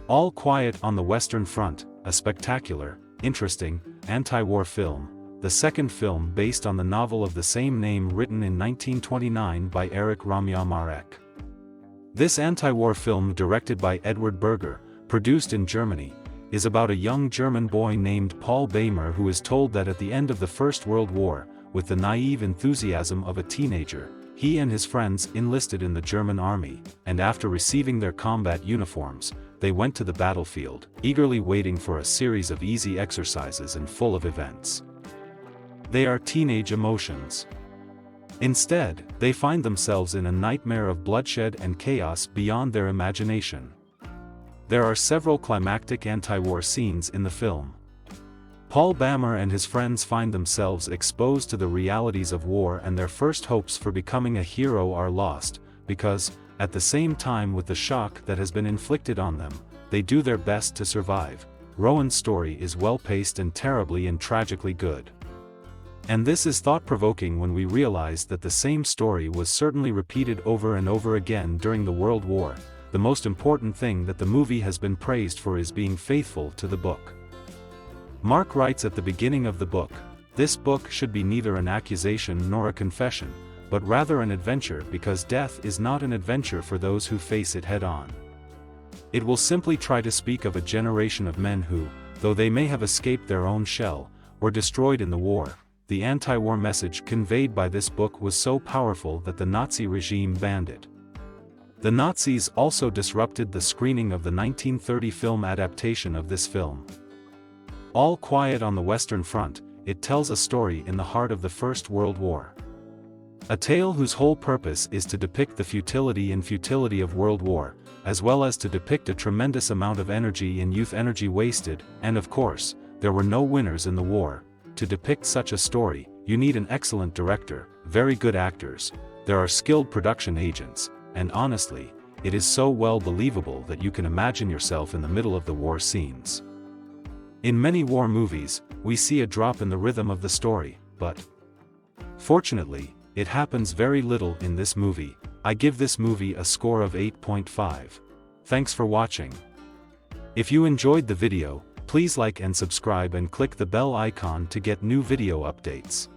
All Quiet on the Western Front, a spectacular, interesting, anti-war film, the second film based on the novel of the same name written in 1929 by Erich Ramia Marek. This anti-war film, directed by Edward Berger, produced in Germany, is about a young German boy named Paul Bähmer who is told that at the end of the First World War, with the naive enthusiasm of a teenager, he and his friends enlisted in the German army, and after receiving their combat uniforms, they went to the battlefield, eagerly waiting for a series of easy exercises and full of events. They are teenage emotions. Instead, they find themselves in a nightmare of bloodshed and chaos beyond their imagination. There are several climactic anti-war scenes in the film. Paul Bähmer and his friends find themselves exposed to the realities of war, and their first hopes for becoming a hero are lost, because, at the same time with the shock that has been inflicted on them, they do their best to survive. Rowan's story is well-paced and terribly and tragically good. And this is thought-provoking when we realize that the same story was certainly repeated over and over again during the World War. The most important thing that the movie has been praised for is being faithful to the book. Mark writes at the beginning of the book, "This book should be neither an accusation nor a confession, but rather an adventure, because death is not an adventure for those who face it head-on. It will simply try to speak of a generation of men who, though they may have escaped their own shell, were destroyed in the war." The anti-war message conveyed by this book was so powerful that the Nazi regime banned it. The Nazis also disrupted the screening of the 1930 film adaptation of this film. All Quiet on the Western Front, it tells a story in the heart of the First World War. A tale whose whole purpose is to depict the futility of World War, as well as to depict a tremendous amount of energy and youth energy wasted, and of course, there were no winners in the war. To depict such a story, you need an excellent director, very good actors, there are skilled production agents, and honestly, it is so well believable that you can imagine yourself in the middle of the war scenes. In many war movies, we see a drop in the rhythm of the story, but fortunately, it happens very little in this movie. I give this movie a score of 8.5. Thanks for watching. If you enjoyed the video, please like and subscribe and click the bell icon to get new video updates.